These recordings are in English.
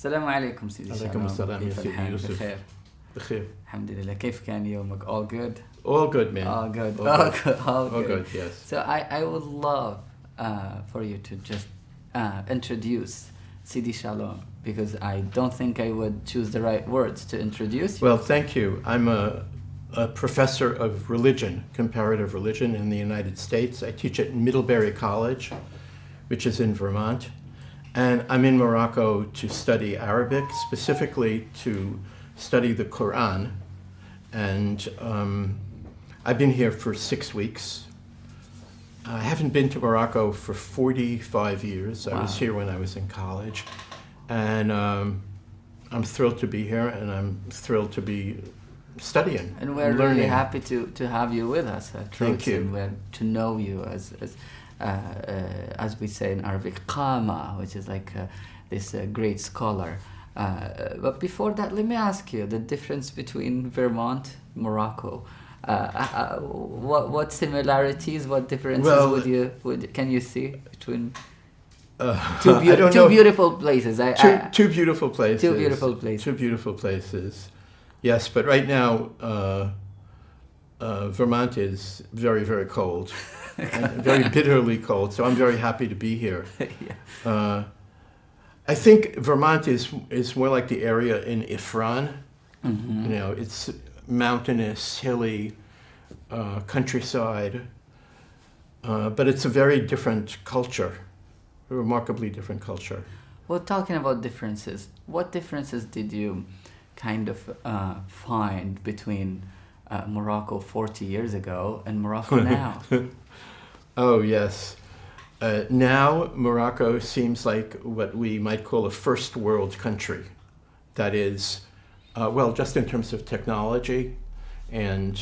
السلام عليكم سيدي شالوم. عليكم السلام يا كيف سيدي الحال؟ يوسف. بخير بخير. الحمد لله. كيف كان يومك؟ All good? All good, man. All good. All All good. good. All All good. good, yes. So I would love for you to just introduce Sidi Shalom, because I don't think I would choose the right words to introduce you. Well, thank you. I'm a professor of religion, comparative religion in the United States. I teach at Middlebury College, which is in Vermont. And I'm in Morocco to study Arabic, specifically to study the Quran. And I've been here for 6 weeks. I haven't been to Morocco for 45 years. I was here when I was in college. And I'm thrilled to be here, and I'm thrilled to be studying And we're learning. really happy to have you with us at Thank Roots, you. and we're to know you as we say in Arabic, Qama, which is like this great scholar. But before that, let me ask you the difference between Vermont, Morocco. What similarities, what differences can you see between two beautiful places? Two beautiful places. Two beautiful places. Two beautiful places. Yes, but right now Vermont is very, very cold, and very bitterly cold. So I'm very happy to be here. Yeah. I think Vermont is more like the area in Ifran. Mm-hmm. You know, it's mountainous, hilly, countryside, but it's a very different culture, a remarkably different culture. Well, talking about differences, what differences did you kind of find between Morocco 40 years ago and Morocco now? Oh, yes. Now, Morocco seems like what we might call a first world country. That is, well, just in terms of technology and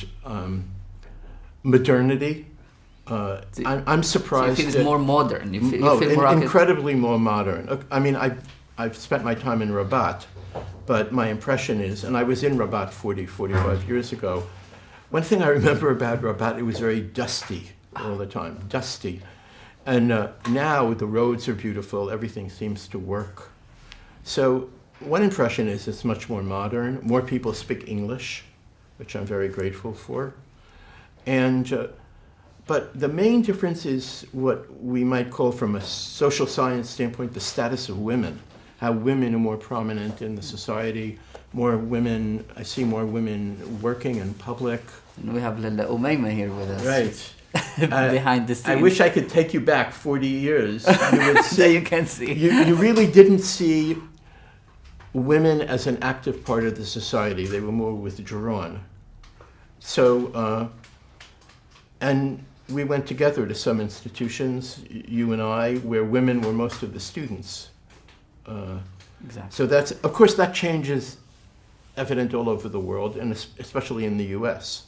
modernity. I'm surprised. So you feel it's more modern? You feel Morocco incredibly more modern. I mean, I've spent my time in Rabat, but my impression is, and I was in Rabat 45 years ago, one thing I remember about Rabat, it was very dusty all the time, dusty. And now the roads are beautiful, everything seems to work. So one impression is it's much more modern, more people speak English, which I'm very grateful for. And, but the main difference is what we might call from a social science standpoint, the status of women, how women are more prominent in the society, more women, I see more women working in public. And we have Lila Umayma here with us. Right. Behind the scenes. I wish I could take you back 40 years. You would see, that you can see. You really didn't see women as an active part of the society. They were more withdrawn. So, and we went together to some institutions, you and I, where women were most of the students. Exactly. So that's, of course, that change is evident all over the world, and especially in the US.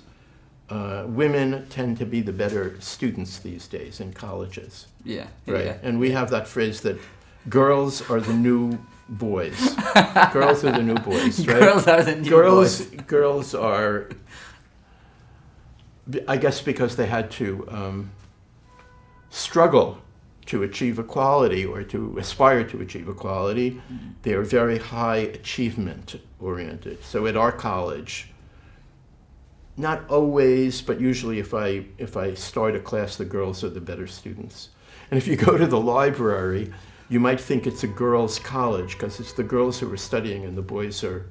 Women tend to be the better students these days in colleges. Yeah. Right. Yeah. And we have that phrase that girls are the new boys. Girls are the new boys, right? Girls are the new boys. Girls are, I guess because they had to struggle to achieve equality or to aspire to achieve equality, they are very high achievement oriented. So at our college, not always, but usually if I start a class, the girls are the better students. And if you go to the library, you might think it's a girls' college because it's the girls who are studying and the boys are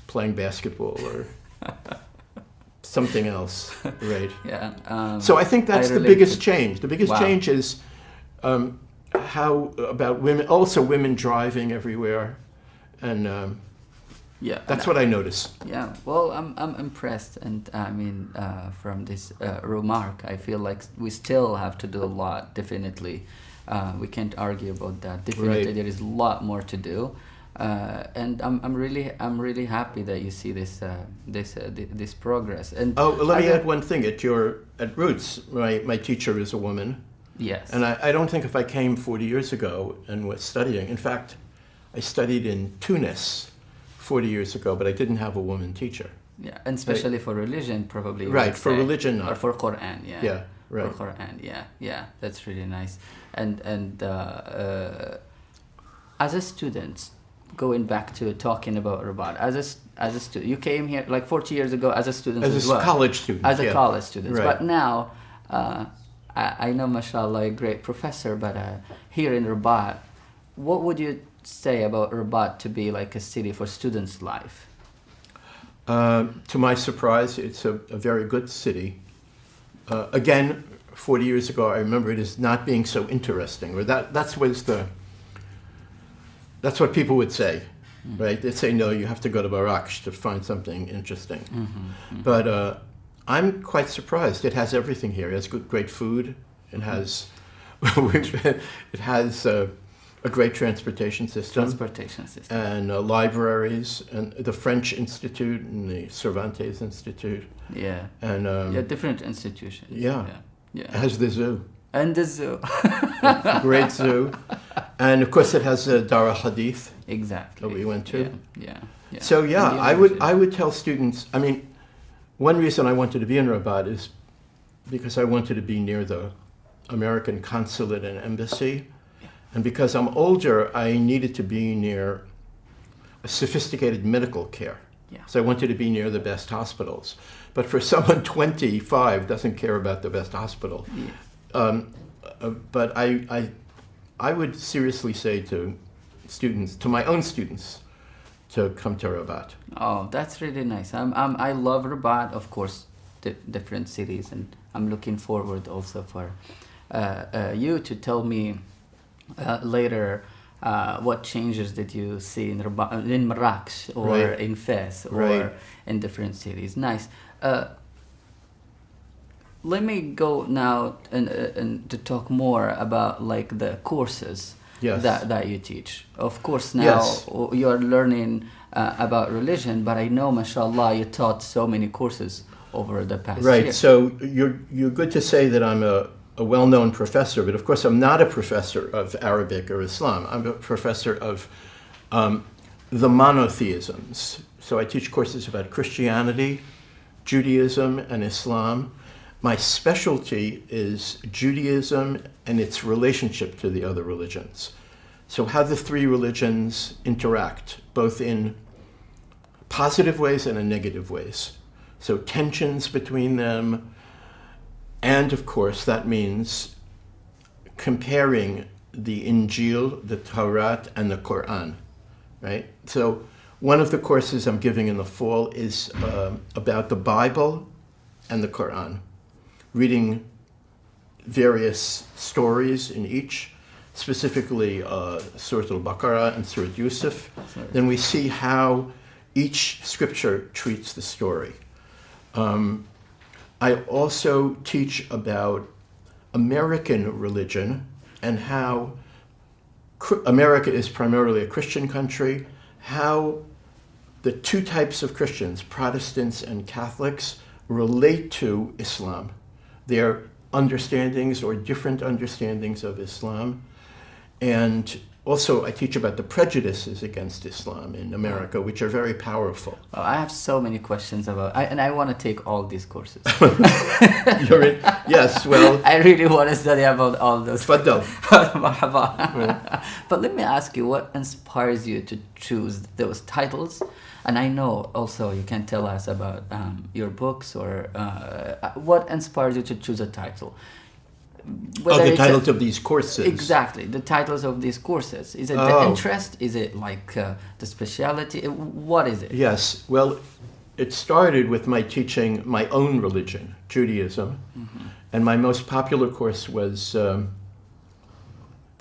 playing basketball or something else, right? Yeah. So I think that's the biggest change. The biggest change is how about women, also women driving everywhere, and yeah, that's what I notice. Yeah, well, I'm impressed, and I mean, from this remark, I feel like we still have to do a lot. Definitely, we can't argue about that. Definitely, Right. there is a lot more to do, and I'm really happy that you see this progress. And let me add one thing. At Roots, my teacher is a woman. Yes. And I don't think if I came 40 years ago and was studying, in fact, I studied in Tunis 40 years ago, but I didn't have a woman teacher. Yeah, and especially for religion, probably. Right, for religion, not. Or for Quran, yeah. Yeah, right. For Quran, yeah, that's really nice. And as a student, going back to talking about Rabat as a student. You came here like 40 years ago as a student as a college student. As a college student. Right. But now, I know, mashallah, a great professor, but here in Rabat, what would you say about Rabat to be like a city for students' life? To my surprise, it's a very good city. Again, 40 years ago, I remember it as not being so interesting, or that's what people would say, right? They'd say, no, you have to go to Marrakech to find something interesting. But I'm quite surprised. It has everything here. It has great food. It has a great transportation system. And libraries, and the French Institute and the Cervantes Institute. Yeah. And different institutions. Yeah. It has the zoo. And the zoo. Great zoo. And of course it has a Dara Hadith. Exactly. That we went to. Yeah. So I would tell students, I mean, one reason I wanted to be in Rabat is because I wanted to be near the American consulate and embassy. And because I'm older, I needed to be near a sophisticated medical care. Yeah. So I wanted to be near the best hospitals. But for someone 25 doesn't care about the best hospital. Yeah. But I would seriously say to students, to my own students, to come to Rabat. Oh, that's really nice. I love Rabat, of course, different cities, and I'm looking forward also for you to tell me later what changes did you see in Rabat, in Marrakech, or right. in Fez, or right. in different cities. Nice. Let me go now and to talk more about like the courses yes. that you teach. Of course, now yes. you are learning about religion, but I know, mashallah, you taught so many courses over the past year. Right. So you're good to say that I'm a well-known professor, but of course I'm not a professor of Arabic or Islam. I'm a professor of the monotheisms. So I teach courses about Christianity, Judaism, and Islam. My specialty is Judaism and its relationship to the other religions. So how the three religions interact, both in positive ways and in negative ways. So tensions between them, and of course that means comparing the Injil, the Torah, and the Quran, right? So one of the courses I'm giving in the fall is about the Bible and the Quran, reading various stories in each, specifically Surah Al-Baqarah and Surah Yusuf. Then we see how each scripture treats the story. I also teach about American religion and how America is primarily a Christian country, how the two types of Christians, Protestants and Catholics, relate to Islam, their understandings or different understandings of Islam. And also I teach about the prejudices against Islam in America, which are very powerful. Oh, I have so many questions and I want to take all these courses. Yes, well... I really want to study about all those. Tfaddal. Marhaba. But let me ask you, what inspires you to choose those titles? And I know also you can tell us about your books, or what inspires you to choose a title? The titles of these courses. Exactly, the titles of these courses. Is it the interest? Is it like the speciality? What is it? Yes, well, it started with my teaching my own religion, Judaism. Mm-hmm. And my most popular course was the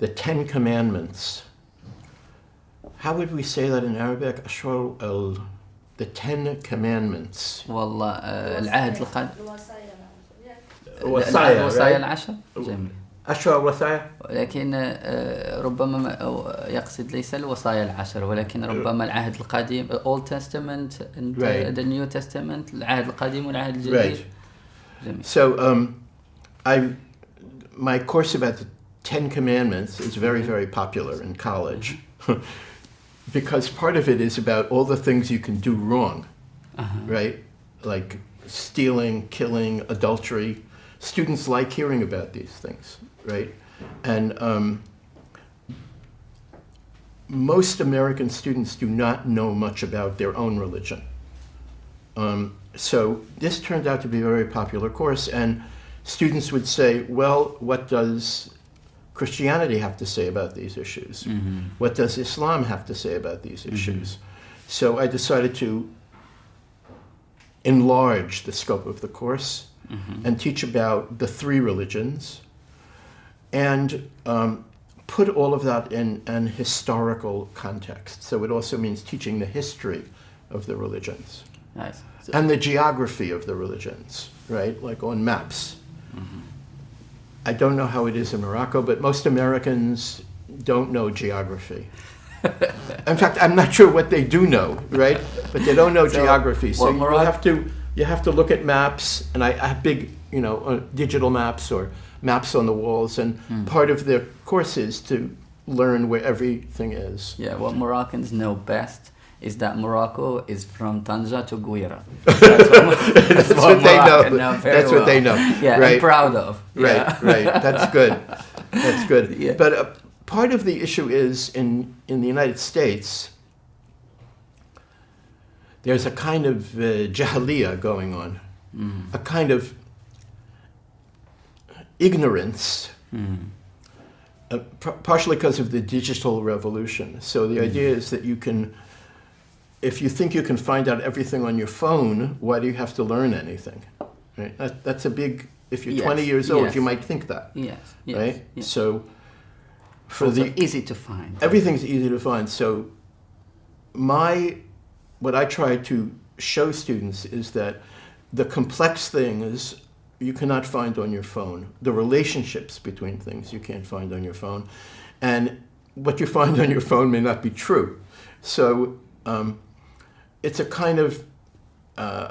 10 Commandments. How would we say that in Arabic? The 10 Commandments. والله العهد القديم. وصايا العشر. جميل. أشهر وصايا. لكن ربما يقصد ليس الوصايا العشر، ولكن ربما العهد القديم, Old Testament and the New Testament, العهد القديم والعهد الجديد. Right. So my course about the 10 Commandments is very, very popular in college. Because part of it is about all the things you can do wrong, right? Like stealing, killing, adultery. Students like hearing about these things, right? And most American students do not know much about their own religion. So this turned out to be a very popular course, and students would say, well, what does Christianity have to say about these issues? Mm-hmm. What does Islam have to say about these issues? So I decided to enlarge the scope of the course and teach about the three religions, and put all of that in an historical context. So it also means teaching the history of the religions. Nice. So, And the geography of the religions, right? Like on maps. I don't know how it is in Morocco, but most Americans don't know geography. In fact, I'm not sure what they do know, right? But they don't know geography. So you have to look at maps, and I have big, digital maps or maps on the walls, and part of the course is to learn where everything is. yeah, what Moroccans know best is that Morocco is from Tanja to Guira. That's what they know. Moroccan very That's what they know. Yeah, Right. and proud of. Right, Yeah. right. That's good. That's good. Yeah. But part of the issue is in the United States, there's a kind of jahiliya going on, a kind of ignorance, partially because of the digital revolution. So the idea is that if you think you can find out everything on your phone, why do you have to learn anything? Right? That's a big. If you're 20 years old, you might think that. Yes. Yes. Right? Yes. So for Also the easy to find. everything's easy to find. So what I try to show students is that the complex things you cannot find on your phone. The relationships between things you can't find on your phone. And what you find on your phone may not be true. So it's a kind of,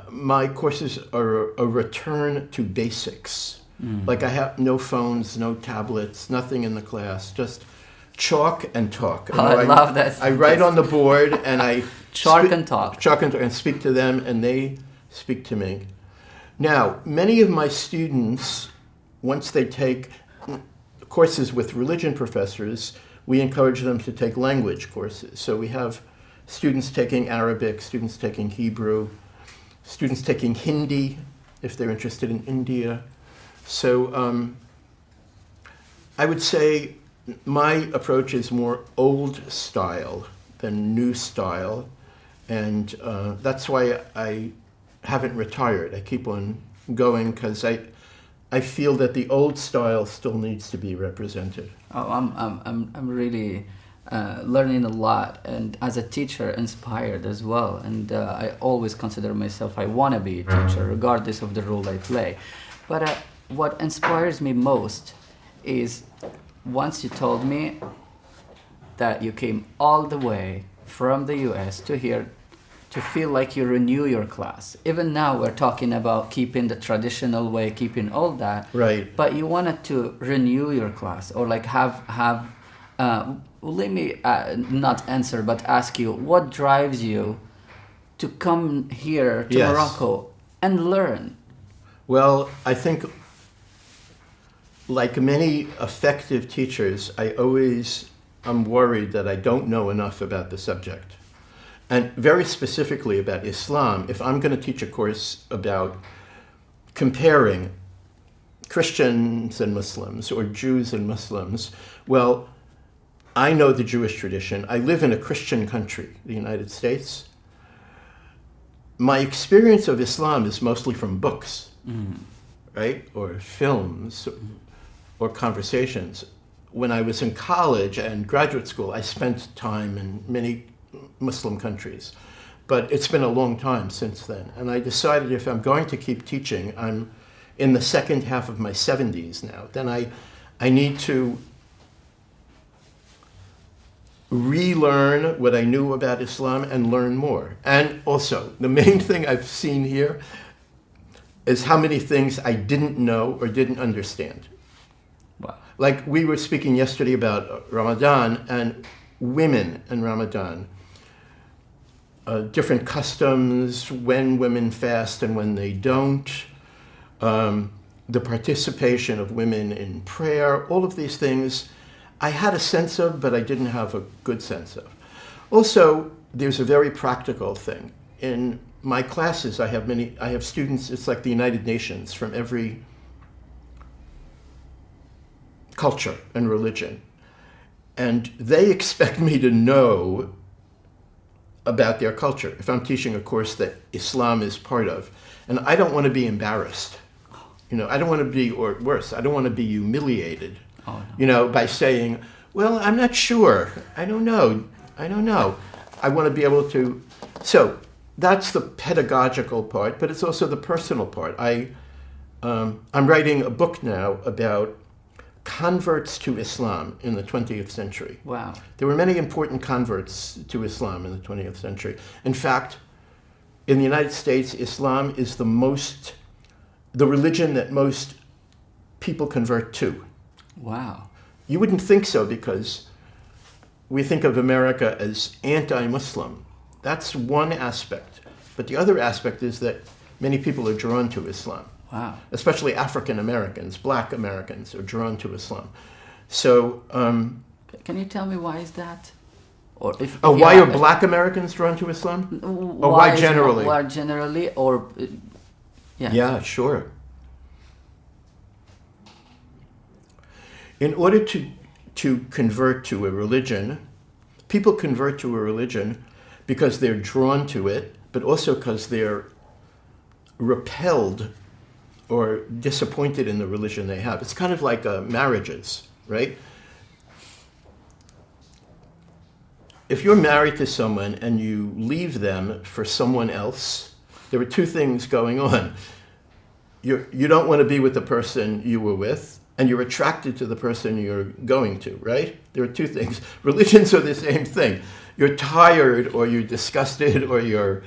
my courses are a return to basics. Like I have no phones, no tablets, nothing in the class, just chalk and talk. And I love that. I write on the board and I Chalk and talk. Chalk and talk, and speak to them, and they speak to me. Now, many of my students, once they take courses with religion professors, we encourage them to take language courses. So we have students taking Arabic, students taking Hebrew, students taking Hindi, if they're interested in India. So I would say my approach is more old style than new style, and that's why I haven't retired. I keep on going because I feel that the old style still needs to be represented. Oh, I'm really learning a lot, and as a teacher, inspired as well. And I always consider myself, I want to be a teacher, regardless of the role I play. But what inspires me most is once you told me that you came all the way from the US to here to feel like you renew your class. Even now we're talking about keeping the traditional way, keeping all that. Right. But you wanted to renew your class, or like have let me not answer, but ask you, what drives you to come here to Yes. Morocco and learn? Well, I think like many effective teachers, I'm worried that I don't know enough about the subject. And very specifically about Islam, if I'm going to teach a course about comparing Christians and Muslims or Jews and Muslims, well, I know the Jewish tradition. I live in a Christian country, the United States. My experience of Islam is mostly from books, right? Or films or conversations. When I was in college and graduate school, I spent time in many Muslim countries. But it's been a long time since then. And I decided if I'm going to keep teaching, I'm in the second half of my 70s now, then I need to relearn what I knew about Islam and learn more. And also, the main thing I've seen here is how many things I didn't know or didn't understand. Wow. Like we were speaking yesterday about Ramadan and women and Ramadan. Different customs, when women fast and when they don't, the participation of women in prayer, all of these things I had a sense of, but I didn't have a good sense of. Also, there's a very practical thing. In my classes, I have students, it's like the United Nations, from every culture and religion. And they expect me to know about their culture if I'm teaching a course that Islam is part of. And I don't want to be embarrassed. I don't want to be, or worse, I don't want to be humiliated, by saying, well, I'm not sure. I don't know. I want to be able to. So that's the pedagogical part, but it's also the personal part. I'm writing a book now about converts to Islam in the 20th century. Wow. There were many important converts to Islam in the 20th century. In fact, in the United States, Islam is the religion that most people convert to. Wow. You wouldn't think so because we think of America as anti-Muslim. That's one aspect. But the other aspect is that many people are drawn to Islam. Wow. Especially African Americans, Black Americans are drawn to Islam. So, can you tell me why is that? Or why are Black Americans drawn to Islam? Or why generally? Why generally, or yeah. Yeah, sure. In order to convert to a religion, people convert to a religion because they're drawn to it, but also because they're repelled or disappointed in the religion they have. It's kind of like marriages, right? If you're married to someone and you leave them for someone else, there are two things going on. You don't want to be with the person you were with, and you're attracted to the person you're going to, right? There are two things. Religions are the same thing. You're tired, or you're disgusted, or you're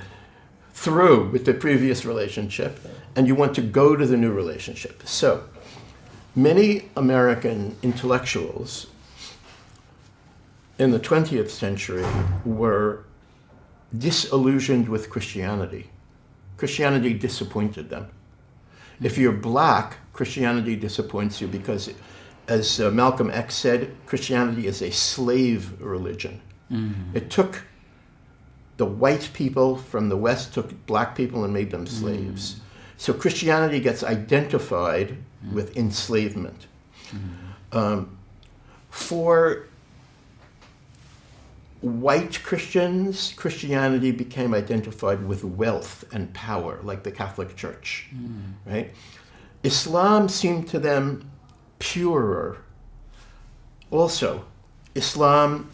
through with the previous relationship, and you want to go to the new relationship. So, many American intellectuals in the 20th century were disillusioned with Christianity. Christianity disappointed them. If you're Black, Christianity disappoints you because, as Malcolm X said, Christianity is a slave religion. Mm-hmm. It took the white people from the West, took Black people and made them slaves. Mm. So Christianity gets identified with enslavement. For white Christians, Christianity became identified with wealth and power, like the Catholic Church, right? Islam seemed to them purer. Also, Islam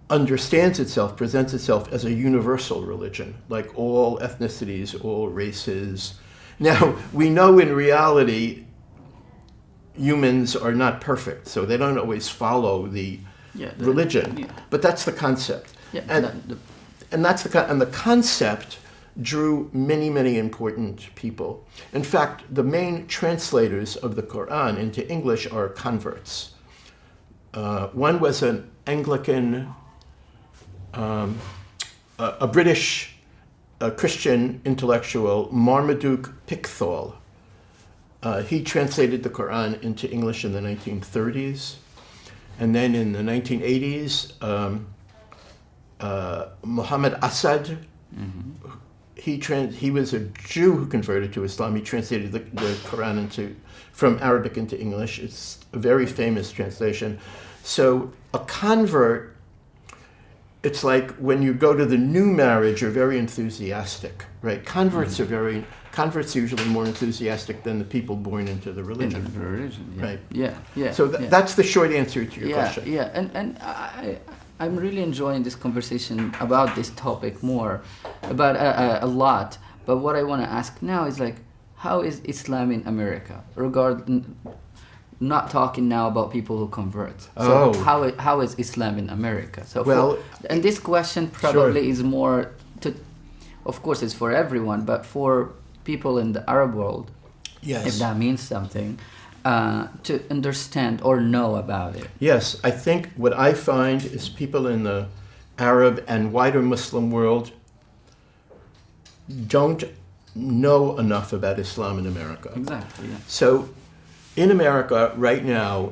understands itself, presents itself as a universal religion, like all ethnicities, all races. Now, we know in reality, humans are not perfect, so they don't always follow the religion. But that's the concept. Yeah, and the concept drew many, many important people. In fact, the main translators of the Quran into English are converts. One was an Anglican, a British Christian intellectual, Marmaduke Pickthall. He translated the Quran into English in the 1930s. And then in the 1980s, Muhammad Asad, he was a Jew who converted to Islam. He translated the Quran from Arabic into English. It's a very famous translation. So a convert, it's like when you go to the new marriage, you're very enthusiastic, right? Converts are usually more enthusiastic than the people born into the religion. Into the religion, yeah. Right? Yeah. So that's the short answer to your question. Yeah, and I'm really enjoying this conversation about this topic more, about a lot. But what I want to ask now is like, how is Islam in America? Not talking now about people who convert. So how is Islam in America? So and this question probably is more to, of course, it's for everyone, but for people in the Arab world, if that means something, to understand or know about it. Yes, I think what I find is people in the Arab and wider Muslim world don't know enough about Islam in America. Exactly, yeah. So in America right now,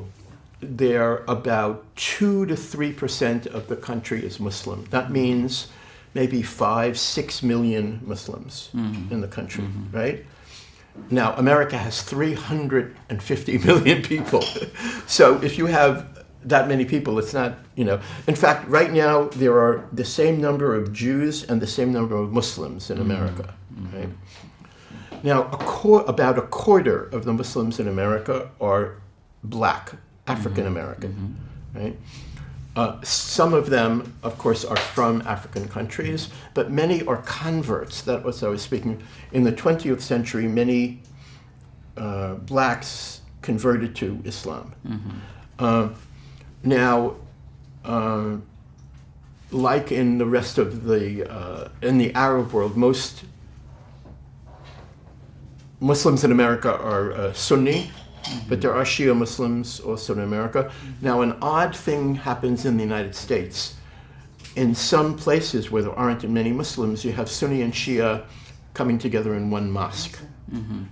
there about 2 to 3% of the country is Muslim. That means maybe 5-6 million Muslims in the country, right? Now, America has 350 million people. So if you have that many people, it's not, In fact, right now, there are the same number of Jews and the same number of Muslims in America, right? Now, about a quarter of the Muslims in America are black, African American, right? Some of them, of course, are from African countries, but many are converts. That was I was speaking. In the 20th century, many blacks converted to Islam. Now, like in the rest of in the Arab world, most Muslims in America are Sunni, but there are Shia Muslims also in America. Now, an odd thing happens in the United States. In some places where there aren't many Muslims, you have Sunni and Shia coming together in one mosque,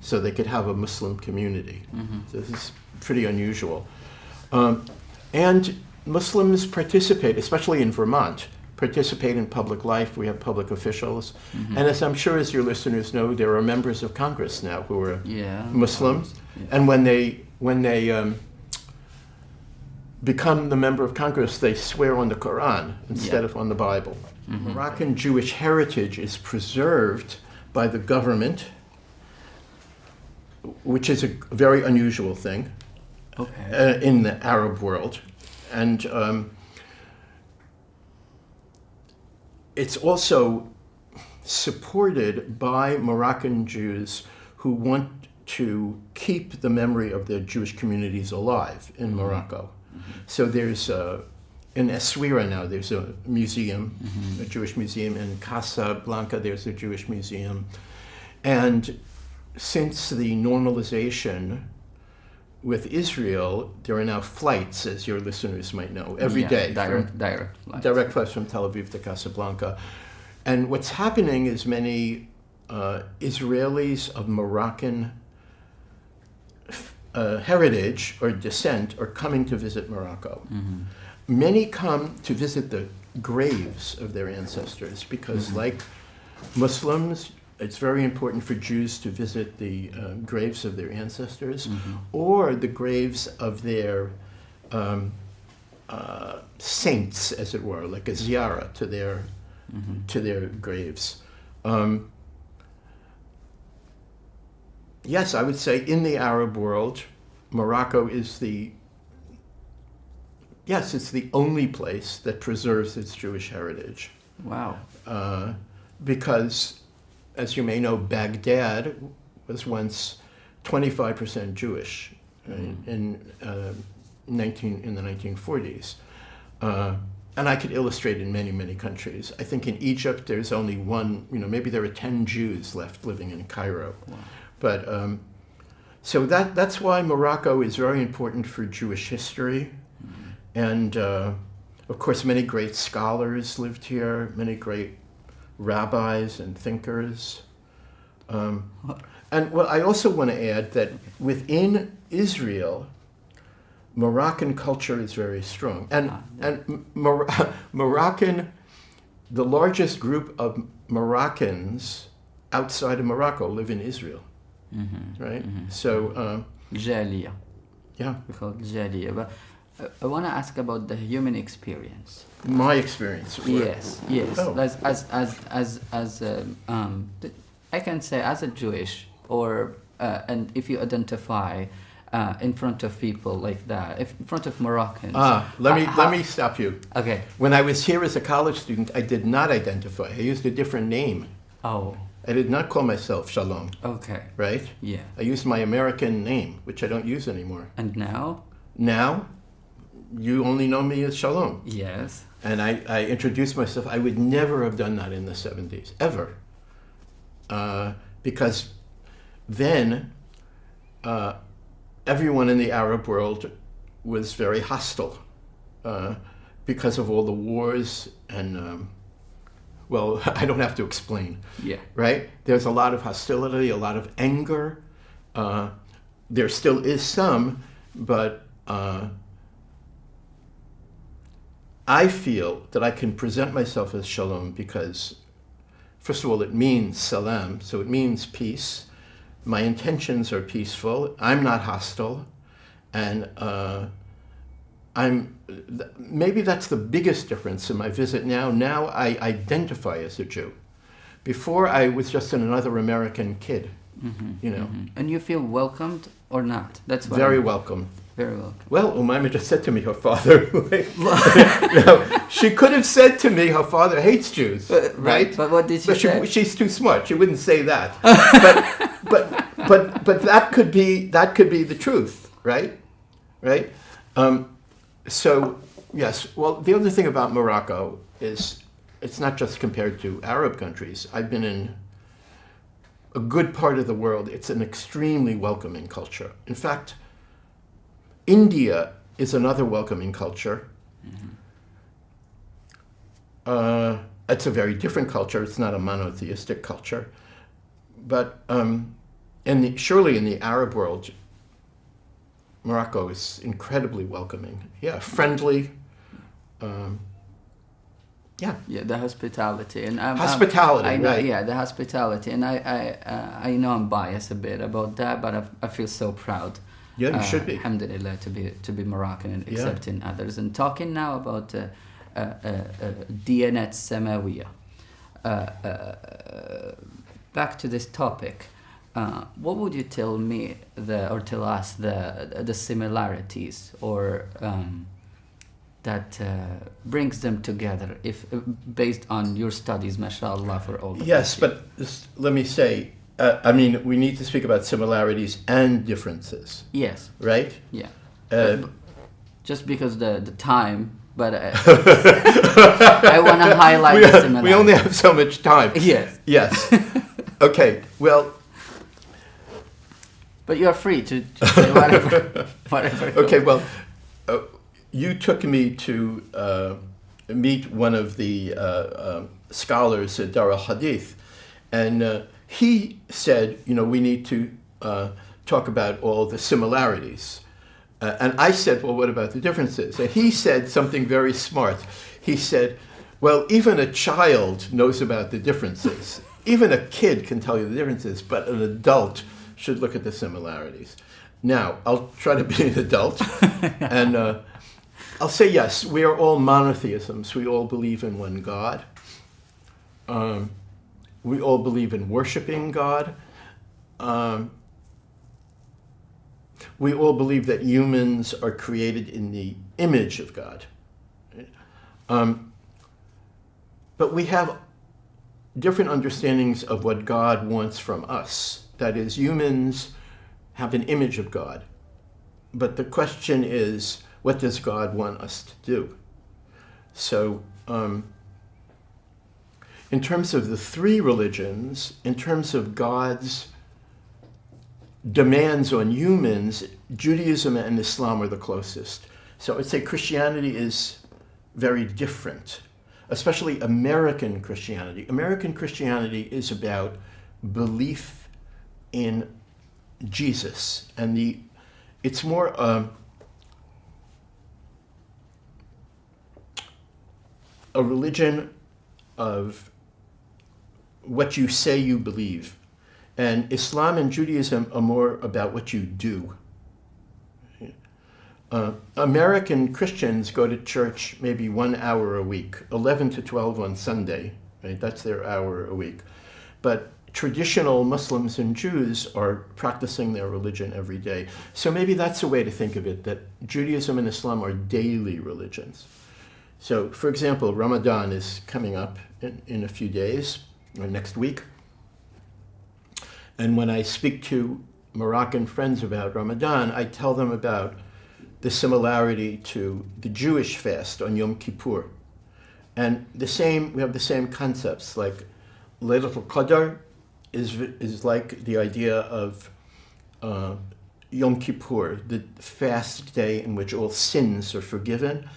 so they could have a Muslim community. So this is pretty unusual. And Muslims participate, especially in Vermont, participate in public life. We have public officials. And as I'm sure as your listeners know, there are members of Congress now who are Muslims. And when they become the member of Congress, they swear on the Quran instead of on the Bible. Moroccan Jewish heritage is preserved by the government, which is a very unusual thing in the Arab world. And it's also supported by Moroccan Jews who want to keep the memory of their Jewish communities alive in Morocco. So there's in Essaouira now, there's a museum, a Jewish museum. In Casablanca, there's a Jewish museum. And since the normalization with Israel, there are now flights, as your listeners might know, every day. Direct flights from Tel Aviv to Casablanca. And what's happening is many Israelis of Moroccan heritage or descent are coming to visit Morocco. Many come to visit the graves of their ancestors because, like Muslims, it's very important for Jews to visit the graves of their ancestors or the graves of their saints, as it were, like a ziyarah to their graves. Yes, I would say in the Arab world, Morocco is it's the only place that preserves its Jewish heritage. Wow. Because, as you may know, Baghdad was once 25% Jewish in the 1940s. And I could illustrate in many, many countries. I think in Egypt there's only one, maybe there are 10 Jews left living in Cairo. Wow. But so that's why Morocco is very important for Jewish history. And of course, many great scholars lived here, many great rabbis and thinkers. And I also want to add that within Israel, Moroccan culture is very strong. And Moroccan, the largest group of Moroccans outside of Morocco live in Israel. Right? So... Jaliya. Yeah. We call it Jaliya. But I want to ask about the human experience. My experience. Yes. Oh. I can say as a Jewish, or and if you identify in front of people like that, in front of Moroccans. Let me stop you. Okay. When I was here as a college student, I did not identify. I used a different name. Oh. I did not call myself Shalom. Okay. Right? Yeah. I used my American name, which I don't use anymore. And now? Now, you only know me as Shalom. Yes. And I introduced myself. I would never have done that in the 70s, ever. Because then everyone in the Arab world was very hostile because of all the wars and... well, I don't have to explain. Yeah. Right? There's a lot of hostility, a lot of anger. there still is some, but I feel that I can present myself as Shalom because, first of all, it means salam, so it means peace. My intentions are peaceful. I'm not hostile, and maybe that's the biggest difference in my visit now. Now I identify as a Jew. Before I was just another American kid, you know. And you feel welcomed or not? That's what Very welcome. Very welcome. Well, Umayma just said to me her father, she could have said to me her father hates Jews, right? But what did she say? She's too smart. She wouldn't say that. but that could be the truth, right? Right? So, yes. Well, the other thing about Morocco is it's not just compared to Arab countries. I've been in a good part of the world. It's an extremely welcoming culture. In fact, India is another welcoming culture. It's a very different culture. It's not a monotheistic culture. But surely in the Arab world, Morocco is incredibly welcoming. Yeah, friendly. Yeah, the hospitality and hospitality. I know, right? Yeah, the hospitality, and I know I'm biased a bit about that, but I feel so proud. Yeah, you should be. Alhamdulillah, to be Moroccan and accepting others. And talking now about Diyanet Samawiya. Back to this topic. What would you tell me tell us the similarities or that brings them together, if based on your studies, mashallah, for all the Yes, but let me say, we need to speak about similarities and differences. Yes. Right? Yeah. Just because the time, but I want to highlight the similarities. We only have so much time. Yes. Yes. Okay, well... But you're free to say whatever. Okay, well, you took me to meet one of the scholars at Dar al-Hadith, and he said, we need to talk about all the similarities. And I said, well, what about the differences? And he said something very smart. He said, well, even a child knows about the differences. Even a kid can tell you the differences, but an adult should look at the similarities. Now, I'll try to be an adult, and I'll say yes, we are all monotheisms. We all believe in one God. We all believe in worshiping God. We all believe that humans are created in the image of God. But we have different understandings of what God wants from us. That is, humans have an image of God. But the question is, what does God want us to do? So, in terms of the three religions, in terms of God's demands on humans, Judaism and Islam are the closest. So I'd say Christianity is very different, especially American Christianity. American Christianity is about belief in Jesus, and it's more a religion of what you say you believe. And Islam and Judaism are more about what you do. American Christians go to church maybe 1 hour a week, 11 to 12 on Sunday, right? That's their hour a week. But traditional Muslims and Jews are practicing their religion every day. So maybe that's a way to think of it, that Judaism and Islam are daily religions. So, for example, Ramadan is coming up in a few days, or next week. And when I speak to Moroccan friends about Ramadan, I tell them about the similarity to the Jewish fast on Yom Kippur. And we have the same concepts, like Laylatul Qadr is like the idea of Yom Kippur, the fast day in which all sins are forgiven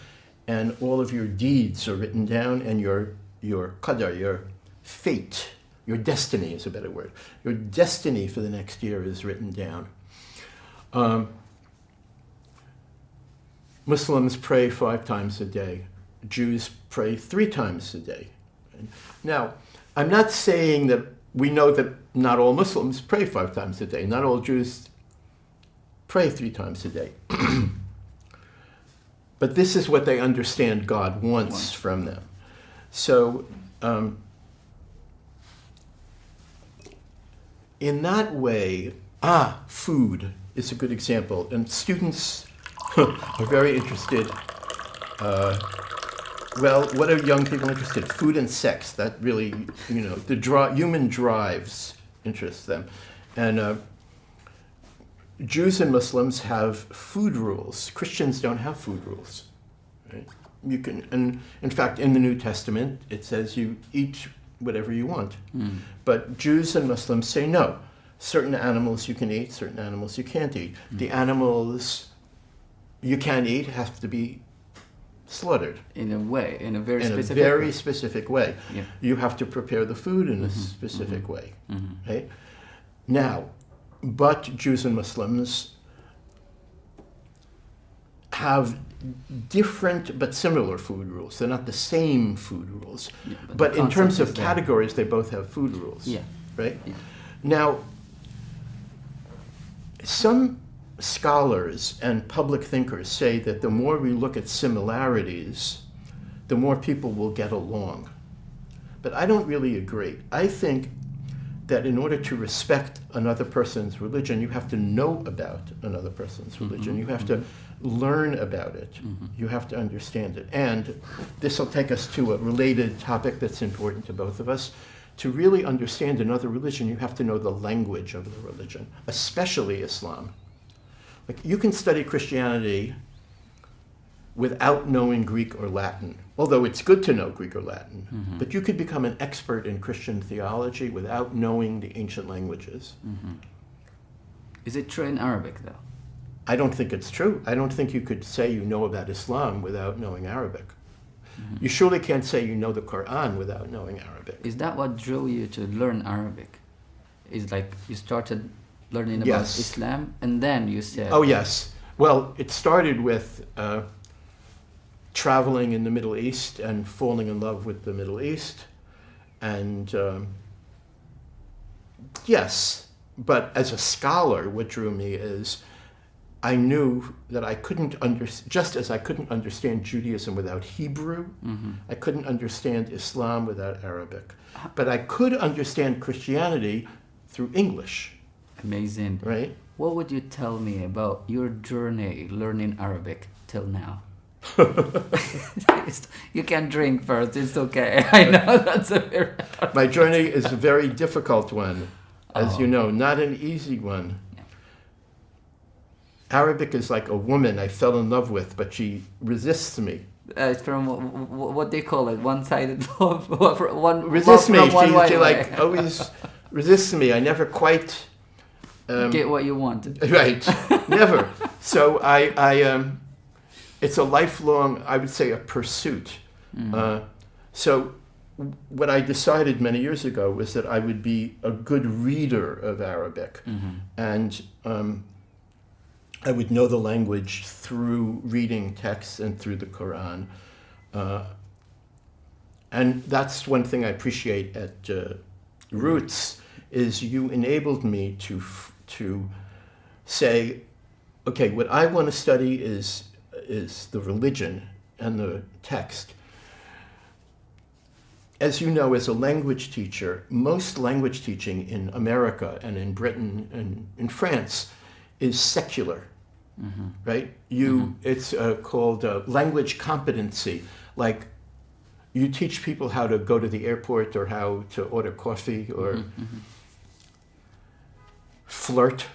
and all of your deeds are written down, and your qadr, your fate, your destiny is a better word. Your destiny for the next year is written down. Muslims pray 5 times a day. Jews pray 3 times a day. Now, I'm not saying that we know that not all Muslims pray 5 times a day. Not all Jews pray 3 times a day. But this is what they understand God wants from them. So, in that way, food is a good example. And students are very interested. Well, what are young people interested? Food and sex. That really, the human drives interest them. And Jews and Muslims have food rules. Christians don't have food rules. Right? You can, and in fact, in the New Testament, it says you eat whatever you want. But Jews and Muslims say no. Certain animals you can eat, certain animals you can't eat. The animals you can eat have to be slaughtered. In a way, in a very specific way. Yeah. You have to prepare the food in a specific way. Right? Now, but Jews and Muslims have different but similar food rules. They're not the same food rules. Yeah, but in terms of categories, they both have food rules. Yeah. Right? Yeah. Now, some scholars and public thinkers say that the more we look at similarities, the more people will get along. But I don't really agree. I think that in order to respect another person's religion, you have to know about another person's religion. You have to learn about it. You have to understand it. And this will take us to a related topic that's important to both of us. To really understand another religion, you have to know the language of the religion, especially Islam. Like, you can study Christianity without knowing Greek or Latin, although it's good to know Greek or Latin. But you could become an expert in Christian theology without knowing the ancient languages. Is it true in Arabic, though? I don't think it's true. I don't think you could say you know about Islam without knowing Arabic. You surely can't say you know the Quran without knowing Arabic. Is that what drew you to learn Arabic? Is like you started learning about Islam and then you said... Oh, yes. Well, it started with traveling in the Middle East and falling in love with the Middle East. And yes, but as a scholar, what drew me is I knew that I couldn't just as I couldn't understand Judaism without Hebrew, I couldn't understand Islam without Arabic. But I could understand Christianity through English. Amazing. Right? What would you tell me about your journey learning Arabic till now? You can drink first, it's okay. I know that's a very hard My journey is a very difficult one, as you know, not an easy one. Arabic is like a woman I fell in love with, but she resists me. It's from what they call it, one-sided love. One resists me. She like always resists me. I never quite get what you wanted. Right, never. So I it's a lifelong, I would say, a pursuit. So what I decided many years ago was that I would be a good reader of Arabic, and I would know the language through reading texts and through the Quran. And that's one thing I appreciate at Roots, is you enabled me to say, okay, what I want to study is the religion and the text. As you know, as a language teacher, most language teaching in America and in Britain and in France is secular, right? It's called language competency. Like, you teach people how to go to the airport or how to order coffee or flirt,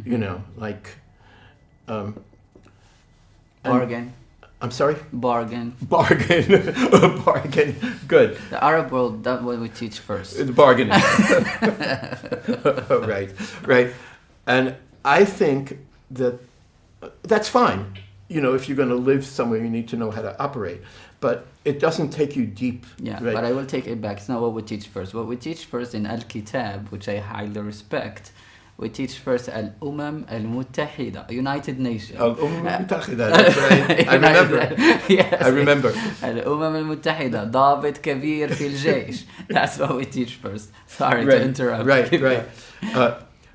you know, like... bargain. I'm sorry? Bargain. Bargain. Bargain. Good. The Arab world, that's what we teach first. The bargaining. Right. And I think that that's fine. You know, if you're going to live somewhere, you need to know how to operate. But it doesn't take you deep. Yeah, right? But I will take it back. It's not what we teach first. What we teach first in Al-Kitab, which I highly respect, we teach first الأمم المتحدة, United Nations. الأمم المتحدة, that's right. I remember. Yes. I remember. الأمم المتحدة ضابط كبير في الجيش. That's what we teach first. Sorry Right, to interrupt. right.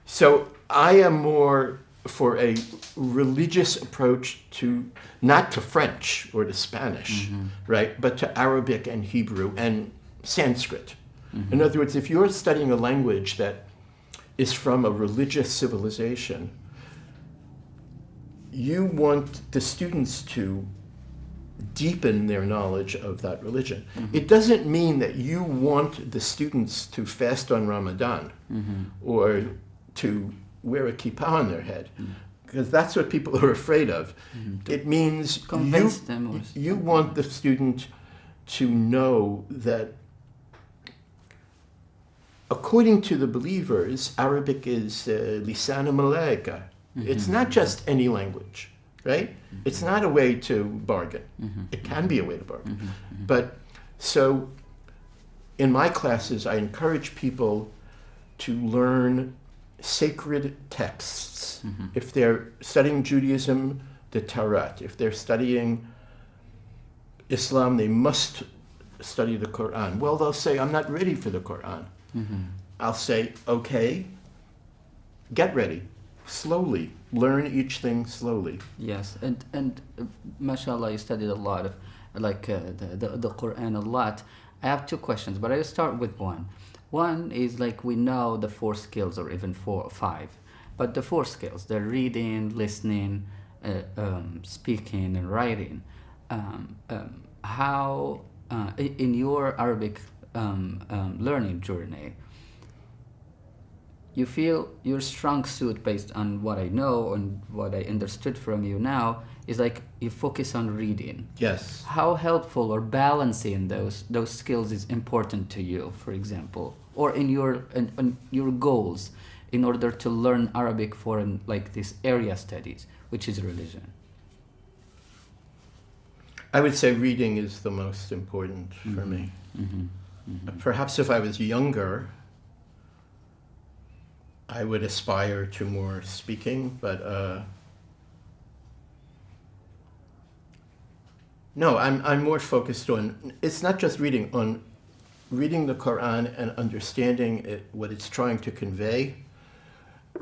So I am more for a religious approach to, not to French or to Spanish, right, but to Arabic and Hebrew and Sanskrit. In other words, if you're studying a language that is from a religious civilization, you want the students to deepen their knowledge of that religion. It doesn't mean that you want the students to fast on Ramadan or to wear a kippah on their head, because that's what people are afraid of. It means Convince them. you want the student to know that according to the believers, Arabic is lisan al-malaika. It's not just any language, right? It's not a way to bargain. It can be a way to bargain. But so in my classes, I encourage people to learn sacred texts. If they're studying Judaism, the Torah. If they're studying Islam, they must study the Quran. Well, they'll say, I'm not ready for the Quran. I'll say, okay, get ready. Slowly. Learn each thing slowly. Yes, and mashallah, you studied a lot of, the Quran a lot. I have two questions, but I'll start with one. One is we know the 4 skills, or even 4 or 5, but the 4 skills, the reading, listening, speaking, and writing. How, in your Arabic learning journey, you feel your strong suit, based on what I know and what I understood from you now, is you focus on reading. Yes. How helpful or balancing those skills is important to you, for example, or in your goals in order to learn Arabic for this area studies, which is religion? I would say reading is the most important for me. Perhaps if I was younger, I would aspire to more speaking, but no, I'm more focused on, it's not just reading, on reading the Quran and understanding what it's trying to convey,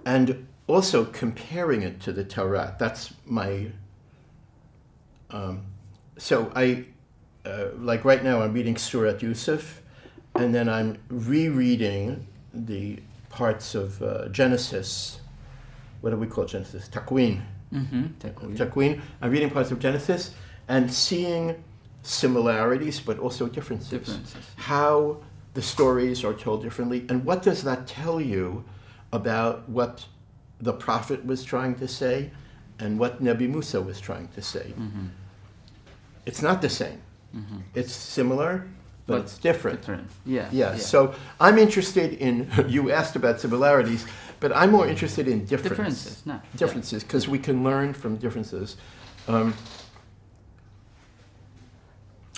and also comparing it to the Torah. That's my, so I, right now I'm reading Surat Yusuf, and then I'm rereading the parts of Genesis. What do we call Genesis? Takween. Takween. I'm reading parts of Genesis and seeing similarities, but also differences. How the stories are told differently, and what does that tell you about what the Prophet was trying to say and what Nabi Musa was trying to say. It's not the same. It's similar, but it's different. Yeah. So I'm interested in, you asked about similarities, but I'm more interested in differences, because we can learn from differences.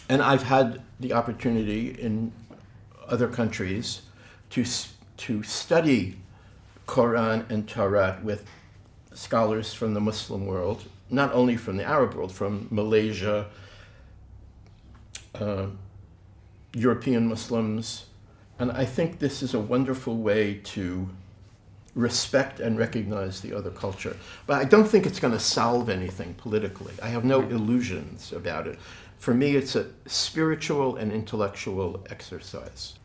And I've had the opportunity in other countries to study Quran and Torah with scholars from the Muslim world, not only from the Arab world, from Malaysia, European Muslims, and I think this is a wonderful way to respect and recognize the other culture. But I don't think it's going to solve anything politically. I have no illusions about it. For me, it's a spiritual and intellectual exercise.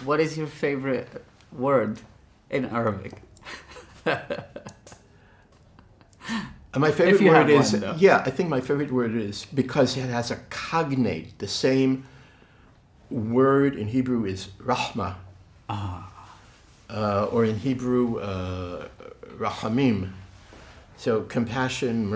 What is your favorite word in Arabic? My favorite word is, I think my favorite word is, because it has a cognate, the same word in Hebrew is rahmah, or in Hebrew, rahamim. So compassion,